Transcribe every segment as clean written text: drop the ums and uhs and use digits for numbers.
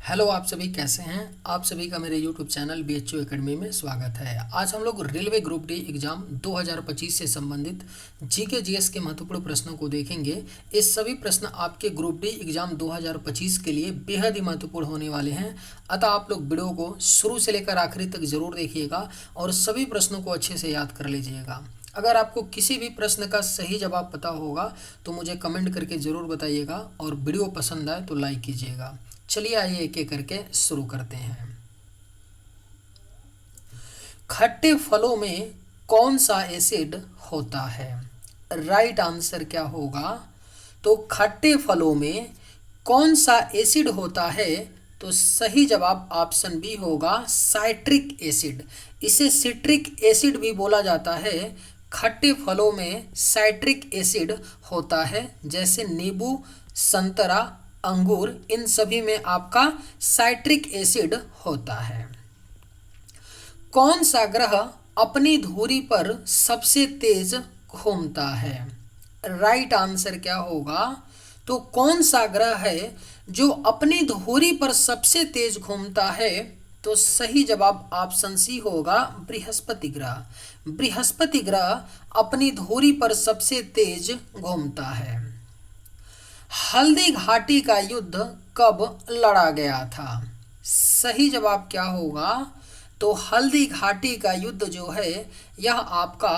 Hello, आप सभी कैसे हैं। आप सभी का मेरे यूट्यूब चैनल BHU एकेडमी में स्वागत है। आज हम लोग रेलवे ग्रुप डी एग्ज़ाम 2025 से संबंधित जीके जीएस के महत्वपूर्ण प्रश्नों को देखेंगे। ये सभी प्रश्न आपके ग्रुप डी एग्ज़ाम 2025 के लिए बेहद ही महत्वपूर्ण होने वाले हैं। अतः आप लोग वीडियो को शुरू से लेकर आखिरी तक ज़रूर देखिएगा और सभी प्रश्नों को अच्छे से याद कर लीजिएगा। अगर आपको किसी भी प्रश्न का सही जवाब पता होगा तो मुझे कमेंट करके ज़रूर बताइएगा और वीडियो पसंद आए तो लाइक कीजिएगा। चलिए आइए एक एक करके शुरू करते हैं। खट्टे फलों में कौन सा एसिड होता है? राइट आंसर क्या होगा? तो खट्टे फलों में कौन सा एसिड होता है? तो सही जवाब ऑप्शन बी होगा, साइट्रिक एसिड। इसे सिट्रिक एसिड भी बोला जाता है। खट्टे फलों में साइट्रिक एसिड होता है, जैसे नींबू, संतरा, अंगूर, इन सभी में आपका साइट्रिक एसिड होता है। कौन सा ग्रह अपनी धुरी पर सबसे तेज घूमता है? राइट आंसर क्या होगा? तो कौन सा ग्रह है जो अपनी धुरी पर सबसे तेज घूमता है? तो सही जवाब ऑप्शन सी होगा, बृहस्पति ग्रह। बृहस्पति ग्रह अपनी धुरी पर सबसे तेज घूमता है। हल्दी घाटी का युद्ध कब लड़ा गया था? सही जवाब क्या होगा? तो हल्दी घाटी का युद्ध जो है यह आपका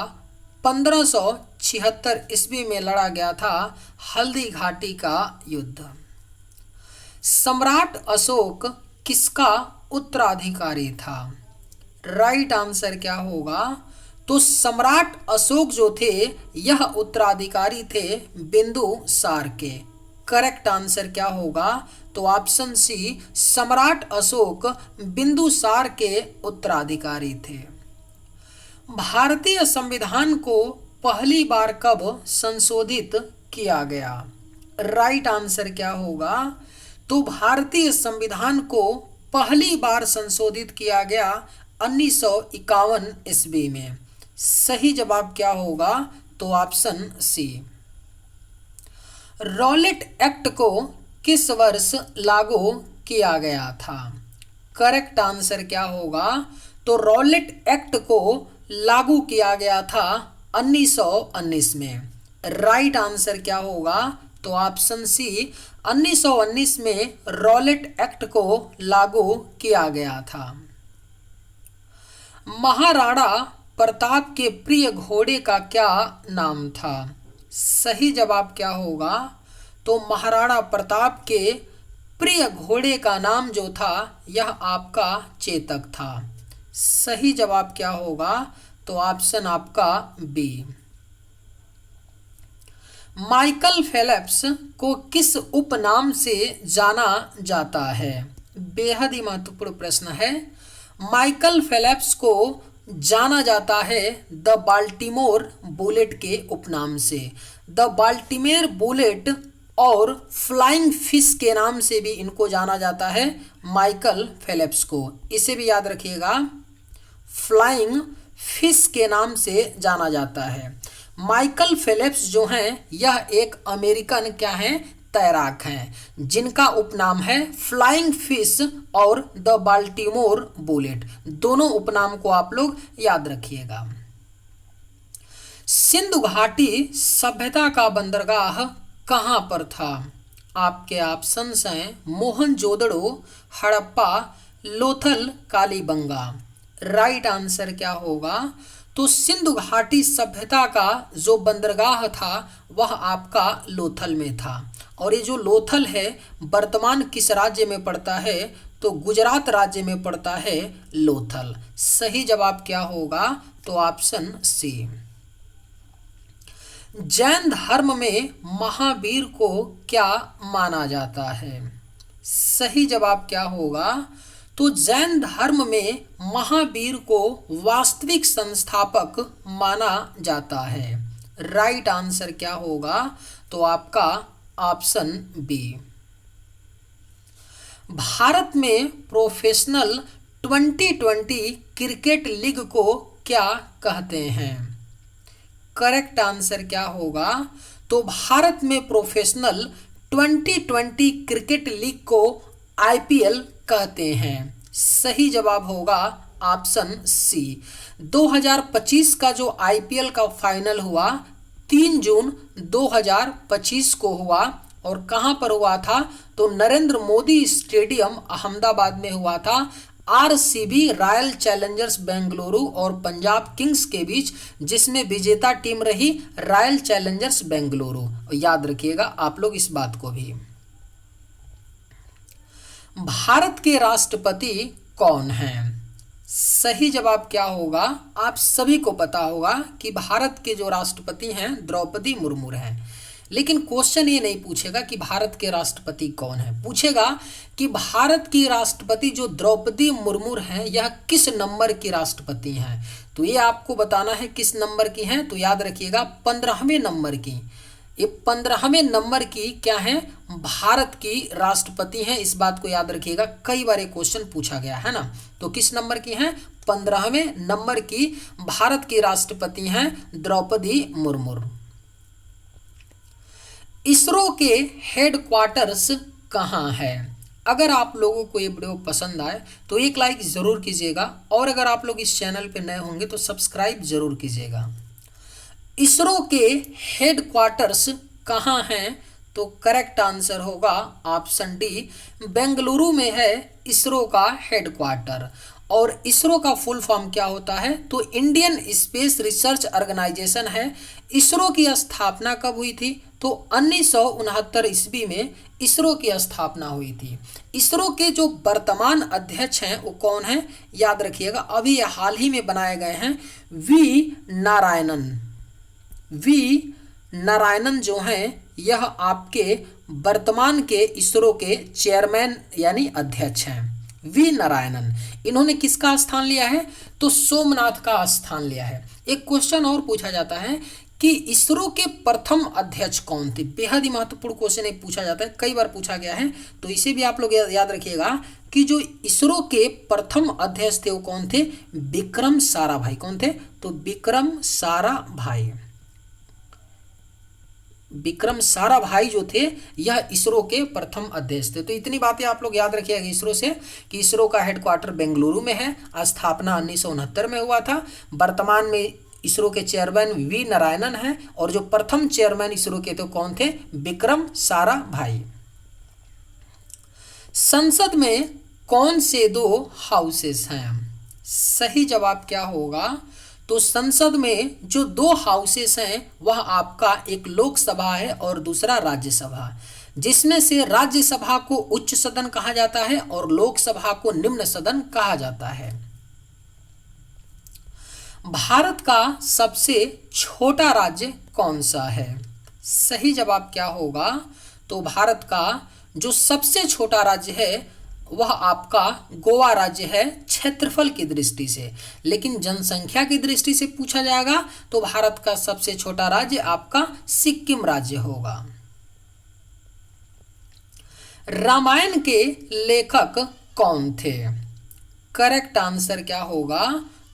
1576 ईस्वी में लड़ा गया था। हल्दी घाटी का युद्ध। सम्राट अशोक किसका उत्तराधिकारी था? राइट आंसर क्या होगा? तो सम्राट अशोक जो थे यह उत्तराधिकारी थे बिंदुसार के। करेक्ट आंसर क्या होगा? तो ऑप्शन सी, सम्राट अशोक बिंदुसार के उत्तराधिकारी थे। भारतीय संविधान को पहली बार कब संशोधित किया गया? राइट आंसर क्या होगा? तो भारतीय संविधान को पहली बार संशोधित किया गया 1951 ईस्वी में। सही जवाब क्या होगा? तो ऑप्शन सी। रॉलेट एक्ट को किस वर्ष लागू किया गया था? करेक्ट आंसर क्या होगा? तो रॉलेट एक्ट को लागू किया गया था 1919 में। राइट आंसर क्या होगा? तो ऑप्शन सी, 1919 में रॉलेट एक्ट को लागू किया गया था। महाराणा प्रताप के प्रिय घोड़े का क्या नाम था? सही जवाब क्या होगा? तो महाराणा प्रताप के प्रिय घोड़े का नाम जो था यह आपका चेतक था। सही जवाब क्या होगा? तो ऑप्शन आपका बी। माइकल फेल्प्स को किस उपनाम से जाना जाता है? बेहद ही महत्वपूर्ण प्रश्न है। माइकल फेल्प्स को जाना जाता है द बाल्टीमोर बुलेट के उपनाम से। द बाल्टीमोर बुलेट और फ्लाइंग फिश के नाम से भी इनको जाना जाता है, माइकल फेल्प्स को। इसे भी याद रखिएगा, फ्लाइंग फिश के नाम से जाना जाता है। माइकल फेल्प्स जो हैं यह एक अमेरिकन क्या हैं? तैराक हैं, जिनका उपनाम है फ्लाइंग फिश और द बाल्टीमोर बुलेट। दोनों उपनाम को आप लोग याद रखिएगा। सिंधु घाटी सभ्यता का बंदरगाह कहाँ पर था? आपके ऑप्शंस हैं मोहनजोदड़ो, हड़प्पा, लोथल, कालीबंगा। राइट आंसर क्या होगा? तो सिंधु घाटी सभ्यता का जो बंदरगाह था वह आपका लोथल में था। और ये जो लोथल है वर्तमान किस राज्य में पड़ता है? तो गुजरात राज्य में पड़ता है लोथल। सही जवाब क्या होगा? तो ऑप्शन सी। जैन धर्म में महावीर को क्या माना जाता है? सही जवाब क्या होगा? तो जैन धर्म में महावीर को वास्तविक संस्थापक माना जाता है। राइट आंसर क्या होगा? तो आपका ऑप्शन बी। भारत में प्रोफेशनल 2020 क्रिकेट लीग को क्या कहते हैं? करेक्ट आंसर क्या होगा? तो भारत में प्रोफेशनल 2020 क्रिकेट लीग को IPL कहते हैं? सही जवाब होगा ऑप्शन सी। 2025 का जो आईपीएल का फाइनल हुआ 3 जून 2025 को हुआ और कहां पर हुआ था? तो नरेंद्र मोदी स्टेडियम अहमदाबाद में हुआ था। आरसीबी रॉयल चैलेंजर्स बेंगलुरु और पंजाब किंग्स के बीच, जिसमें विजेता टीम रही रॉयल चैलेंजर्स बेंगलुरु। याद रखिएगा आप लोग इस बात को भी। भारत के राष्ट्रपति कौन हैं? सही जवाब क्या होगा? आप सभी को पता होगा कि भारत के जो राष्ट्रपति हैं द्रौपदी मुर्मू हैं। लेकिन क्वेश्चन ये नहीं पूछेगा कि भारत के राष्ट्रपति कौन है, पूछेगा कि भारत की राष्ट्रपति जो द्रौपदी मुर्मू हैं यह किस नंबर की राष्ट्रपति हैं। तो ये आपको बताना है किस नंबर की हैं। तो याद रखिएगा 15वें नंबर की। ये 15वें नंबर की क्या है? भारत की राष्ट्रपति हैं। इस बात को याद रखिएगा, कई बार ये क्वेश्चन पूछा गया है ना। तो किस नंबर की हैं? 15वें नंबर की भारत की राष्ट्रपति हैं द्रौपदी मुर्मू। इसरो के हेडक्वार्टर्स कहाँ है? अगर आप लोगों को ये वीडियो पसंद आए तो एक लाइक ज़रूर कीजिएगा और अगर आप लोग इस चैनल पे नए होंगे तो सब्सक्राइब ज़रूर कीजिएगा। इसरो के हेडक्वार्टर्स कहाँ हैं? तो करेक्ट आंसर होगा ऑप्शन डी, बेंगलुरु में है इसरो का हेडक्वार्टर। और इसरो का फुल फॉर्म क्या होता है? तो इंडियन स्पेस रिसर्च ऑर्गेनाइजेशन है। इसरो की स्थापना कब हुई थी? तो 1969 ईस्वी में इसरो की स्थापना हुई थी। इसरो के जो वर्तमान अध्यक्ष हैं वो कौन हैं? याद रखिएगा, अभी ये हाल ही में बनाए गए हैं, वी नारायणन। वी नारायणन जो हैं यह आपके वर्तमान के इसरो के चेयरमैन यानी अध्यक्ष हैं, वी नारायणन। इन्होंने किसका स्थान लिया है? तो सोमनाथ का स्थान लिया है। एक क्वेश्चन और पूछा जाता है कि इसरो के प्रथम अध्यक्ष कौन थे? बेहद ही महत्वपूर्ण क्वेश्चन एक पूछा जाता है, कई बार पूछा गया है। तो इसे भी आप लोग याद रखिएगा कि जो इसरो के प्रथम अध्यक्ष थे वो कौन थे? विक्रम साराभाई। कौन थे? तो विक्रम साराभाई। विक्रम साराभाई जो थे यह इसरो के प्रथम अध्यक्ष थे। तो इतनी बातें आप लोग याद रखिएगा इसरो से कि इसरो का हेडक्वार्टर बेंगलुरु में है, स्थापना 1969 में हुआ था। वर्तमान में इसरो के चेयरमैन वी नारायणन हैं और जो प्रथम चेयरमैन इसरो के तो कौन थे? विक्रम साराभाई। संसद में कौन से 2 हाउसेस हैं? सही जवाब क्या होगा? तो संसद में जो 2 हाउसेस हैं वह आपका एक लोकसभा है और दूसरा राज्यसभा, जिसमें से राज्यसभा को उच्च सदन कहा जाता है और लोकसभा को निम्न सदन कहा जाता है। भारत का सबसे छोटा राज्य कौन सा है? सही जवाब क्या होगा? तो भारत का जो सबसे छोटा राज्य है वह आपका गोवा राज्य है क्षेत्रफल की दृष्टि से। लेकिन जनसंख्या की दृष्टि से पूछा जाएगा तो भारत का सबसे छोटा राज्य आपका सिक्किम राज्य होगा। रामायण के लेखक कौन थे? करेक्ट आंसर क्या होगा?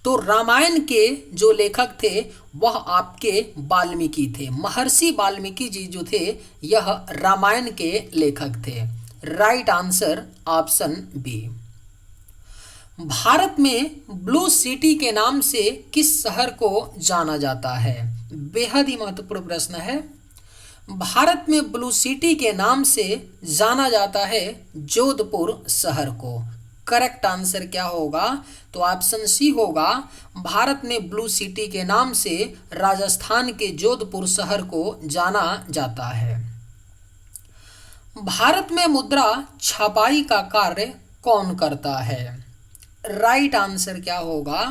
तो रामायण के जो लेखक थे वह आपके वाल्मीकि थे। महर्षि वाल्मीकि जी जो थे यह रामायण के लेखक थे। Right answer option B. Bharat में ब्लू सिटी के नाम से किस शहर को जाना जाता है? बेहद ही महत्वपूर्ण प्रश्न है। भारत में ब्लू सिटी के नाम से जाना जाता है जोधपुर शहर को। करेक्ट आंसर क्या होगा? तो ऑप्शन सी होगा, भारत में ब्लू सिटी के नाम से राजस्थान के जोधपुर शहर को जाना जाता है। भारत में मुद्रा छपाई का कार्य कौन करता है? राइट आंसर क्या होगा?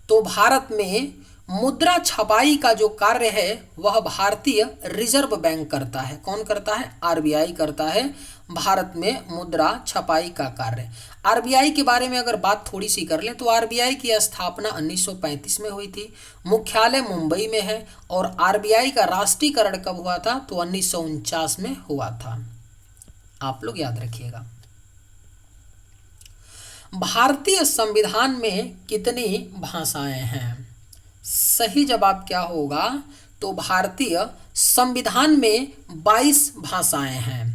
तो भारत में मुद्रा छपाई का जो कार्य है वह भारतीय रिजर्व बैंक करता है। कौन करता है? आरबीआई करता है भारत में मुद्रा छपाई का कार्य। आरबीआई के बारे में अगर बात थोड़ी सी कर लें तो आरबीआई की स्थापना 1935 में हुई थी। मुख्यालय मुंबई में है और आरबीआई का राष्ट्रीयकरण कब हुआ था? तो 1949 में हुआ था। आप लोग याद रखिएगा। भारतीय संविधान में कितनी भाषाएं हैं? सही जवाब क्या होगा? तो भारतीय संविधान में 22 भाषाएं हैं।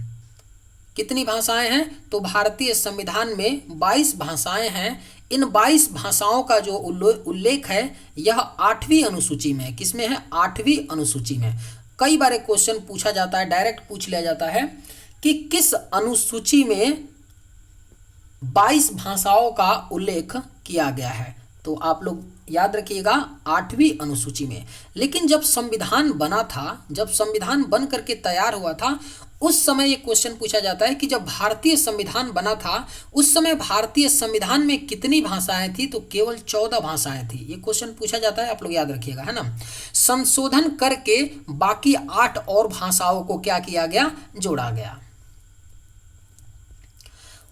कितनी भाषाएं हैं? तो भारतीय संविधान में 22 भाषाएं हैं। इन 22 भाषाओं का जो उल्लेख है यह 8वीं अनुसूची में है। किसमें है? 8वीं अनुसूची में। कई बार एक क्वेश्चन पूछा जाता है, डायरेक्ट पूछ लिया जाता है कि किस अनुसूची में 22 भाषाओं का उल्लेख किया गया है। तो आप लोग याद रखिएगा 8वीं अनुसूची में। लेकिन जब संविधान बना था, जब संविधान बन करके तैयार हुआ था, उस समय ये क्वेश्चन पूछा जाता है कि जब भारतीय संविधान बना था उस समय भारतीय संविधान में कितनी भाषाएं थी? तो केवल 14 भाषाएं थी। ये क्वेश्चन पूछा जाता है, आप लोग याद रखिएगा, है ना। संशोधन करके बाकी 8 और भाषाओं को क्या किया गया? जोड़ा गया।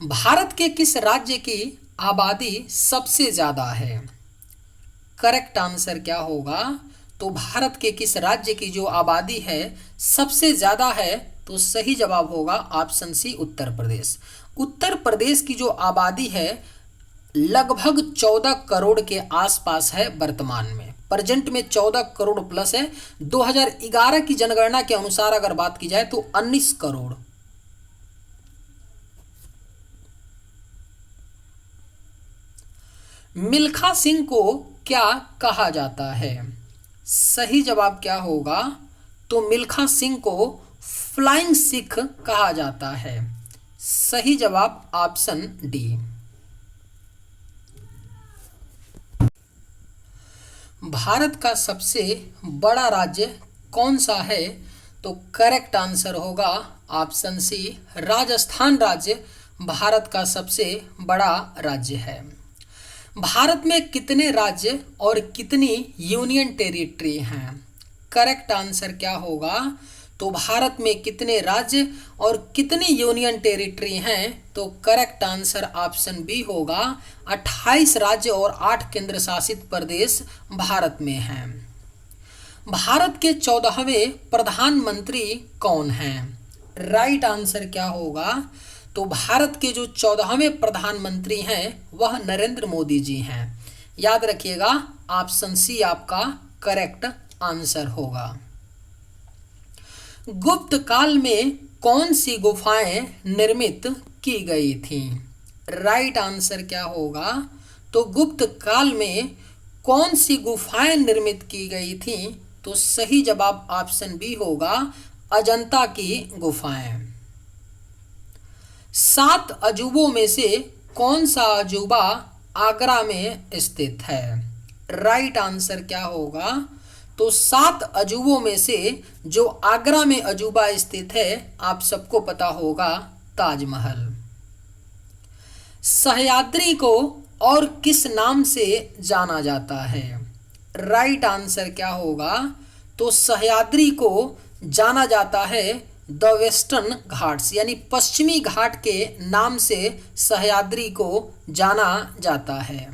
भारत के किस राज्य की आबादी सबसे ज्यादा है? करेक्ट आंसर क्या होगा? तो भारत के किस राज्य की जो आबादी है सबसे ज्यादा है? तो सही जवाब होगा ऑप्शन सी, उत्तर प्रदेश। उत्तर प्रदेश की जो आबादी है लगभग 14 करोड़ के आसपास है वर्तमान में। प्रेजेंट में 14 करोड़ प्लस है। 2011 की जनगणना के अनुसार अगर बात की जाए तो 19 करोड़। मिल्खा सिंह को क्या कहा जाता है? सही जवाब क्या होगा? तो मिल्खा सिंह को फ्लाइंग सिख कहा जाता है। सही जवाब ऑप्शन डी। भारत का सबसे बड़ा राज्य कौन सा है? तो करेक्ट आंसर होगा ऑप्शन सी, राजस्थान राज्य भारत का सबसे बड़ा राज्य है। भारत में कितने राज्य और कितनी यूनियन टेरिटरी हैं? करेक्ट आंसर क्या होगा? तो भारत में कितने राज्य और कितनी यूनियन टेरिटरी हैं? तो करेक्ट आंसर ऑप्शन बी होगा, 28 राज्य और 8 केंद्र शासित प्रदेश भारत में हैं। भारत के 14वें प्रधानमंत्री कौन हैं? राइट आंसर क्या होगा? तो भारत के जो 14वें प्रधानमंत्री हैं वह नरेंद्र मोदी जी हैं। याद रखिएगा ऑप्शन सी आपका करेक्ट आंसर होगा। गुप्त काल में कौन सी गुफाएं निर्मित की गई थीं? राइट आंसर क्या होगा? तो गुप्त काल में कौन सी गुफाएं निर्मित की गई थीं? तो सही जवाब ऑप्शन बी होगा, अजंता की गुफाएं। 7 अजूबों में से कौन सा अजूबा आगरा में स्थित है? राइट आंसर क्या होगा? तो 7 अजूबों में से जो आगरा में अजूबा स्थित है आप सबको पता होगा, ताजमहल। सह्याद्री को और किस नाम से जाना जाता है? राइट आंसर क्या होगा? तो सह्याद्री को जाना जाता है द वेस्टर्न घाट्स, यानी पश्चिमी घाट के नाम से सह्याद्री को जाना जाता है।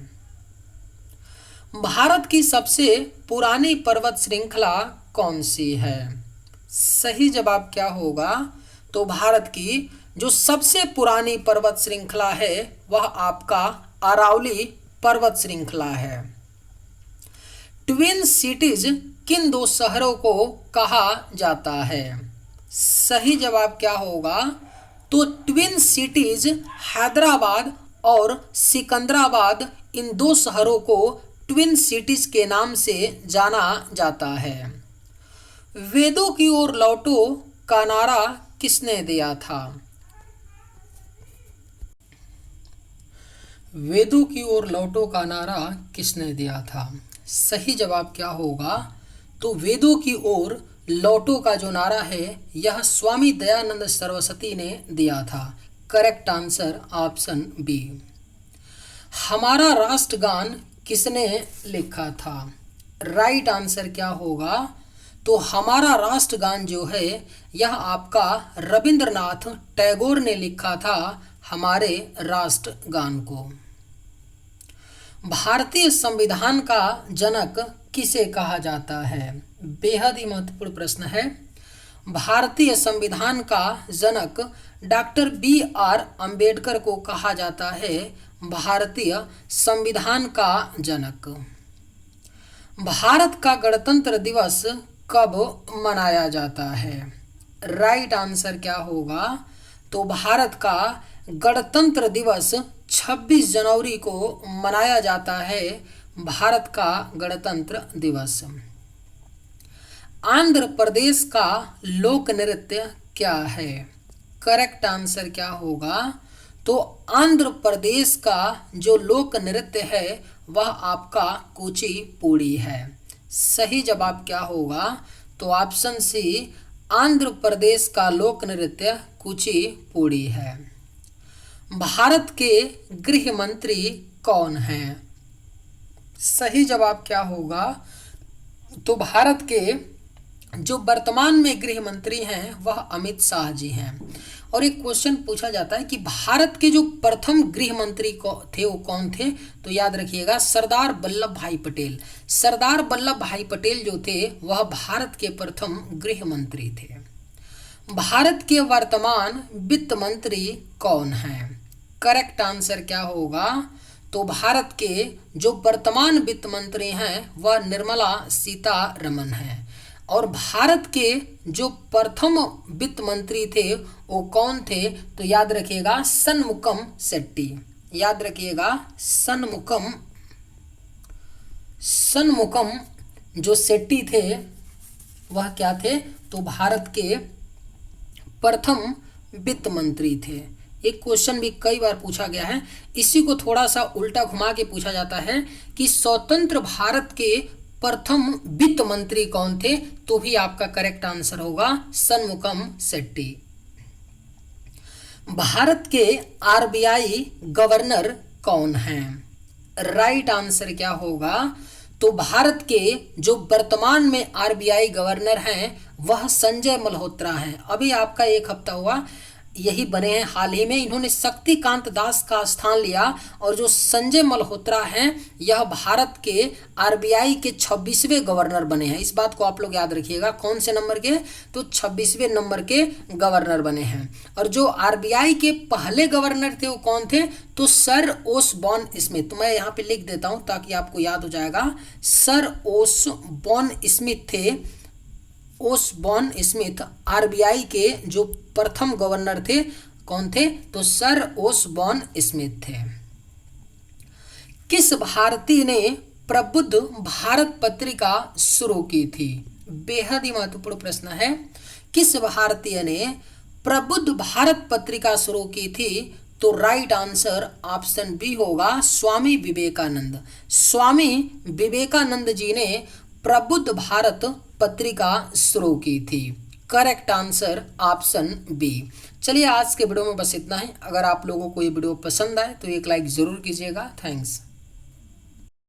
भारत की सबसे पुरानी पर्वत श्रृंखला कौन सी है? सही जवाब क्या होगा? तो भारत की जो सबसे पुरानी पर्वत श्रृंखला है वह आपका अरावली पर्वत श्रृंखला है। ट्विन सिटीज किन 2 शहरों को कहा जाता है? सही जवाब क्या होगा? तो ट्विन सिटीज हैदराबाद और सिकंदराबाद, इन 2 शहरों को ट्विन सिटीज के नाम से जाना जाता है। वेदों की ओर लौटो का नारा किसने दिया था? वेदों की ओर लौटो का नारा किसने दिया था? सही जवाब क्या होगा? तो वेदों की ओर लौटो का जो नारा है यह स्वामी दयानंद सरस्वती ने दिया था। Correct answer option B. हमारा राष्ट्रगान किसने लिखा था? राइट आंसर क्या होगा? तो हमारा राष्ट्रगान जो है यह आपका रविंद्रनाथ टैगोर ने लिखा था, हमारे राष्ट्रगान को। भारतीय संविधान का जनक किसे कहा जाता है? बेहद ही महत्वपूर्ण प्रश्न है। भारतीय संविधान का जनक डॉक्टर BR अंबेडकर को कहा जाता है भारतीय संविधान का जनक। भारत का गणतंत्र दिवस कब मनाया जाता है? राइट आंसर क्या होगा? तो भारत का गणतंत्र दिवस 26 जनवरी को मनाया जाता है, भारत का गणतंत्र दिवस। आंध्र प्रदेश का लोक नृत्य क्या है? करेक्ट आंसर क्या होगा? तो आंध्र प्रदेश का जो लोक नृत्य है वह आपका कुचिपुड़ी है। सही जवाब क्या होगा? तो ऑप्शन सी, आंध्र प्रदेश का लोक नृत्य कुचिपुड़ी है। भारत के गृह मंत्री कौन हैं? सही जवाब क्या होगा? तो भारत के जो वर्तमान में गृह मंत्री हैं वह अमित शाह जी हैं। और एक क्वेश्चन पूछा जाता है कि भारत के जो प्रथम गृह मंत्री थे वो कौन थे? तो याद रखिएगा, सरदार वल्लभ भाई पटेल। सरदार वल्लभ भाई पटेल जो थे वह भारत के प्रथम गृह मंत्री थे। भारत के वर्तमान वित्त मंत्री कौन हैं? करेक्ट आंसर क्या होगा? तो भारत के जो वर्तमान वित्त मंत्री हैं वह निर्मला सीतारमण हैं। और भारत के जो प्रथम वित्त मंत्री थे वो कौन थे? तो याद रखिएगा, षणमुगम शेट्टी। याद रखिएगा, षणमुगम जो शेट्टी थे वह क्या थे? तो भारत के प्रथम वित्त मंत्री थे। एक क्वेश्चन भी कई बार पूछा गया है, इसी को थोड़ा सा उल्टा घुमा के पूछा जाता है कि स्वतंत्र भारत के प्रथम वित्त मंत्री कौन थे? तो भी आपका करेक्ट आंसर होगा षणमुगम शेट्टी। भारत के आरबीआई गवर्नर कौन हैं? राइट आंसर क्या होगा? तो भारत के जो वर्तमान में आरबीआई गवर्नर हैं वह संजय मल्होत्रा हैं। अभी आपका एक हफ्ता हुआ यही बने हैं हाल ही में, इन्होंने शक्तिकांत दास का स्थान लिया। और जो संजय मल्होत्रा हैं यह भारत के आरबीआई के 26वें गवर्नर बने हैं। इस बात को आप लोग याद रखिएगा, कौन से नंबर के? तो 26वें नंबर के गवर्नर बने हैं। और जो आरबीआई के पहले गवर्नर थे वो कौन थे? तो सर ओसबॉर्न स्मिथ। मैं यहाँ पे लिख देता हूँ ताकि आपको याद हो जाएगा। सर ओसबॉर्न स्मिथ थे। ओसबॉर्न स्मिथ आरबीआई के जो प्रथम गवर्नर थे कौन थे? तो सर ओसबॉर्न स्मिथ थे। किस भारतीय ने प्रबुद्ध भारत पत्रिका शुरू की थी? बेहद ही महत्वपूर्ण प्रश्न है। किस भारतीय ने प्रबुद्ध भारत पत्रिका शुरू की थी? तो राइट आंसर ऑप्शन बी होगा, स्वामी विवेकानंद। स्वामी विवेकानंद जी ने प्रबुद्ध भारत पत्रिका शुरू की थी। Correct answer option B. चलिए आज के वीडियो में बस इतना ही। अगर आप लोगों को ये वीडियो पसंद आए तो एक लाइक ज़रूर कीजिएगा। थैंक्स।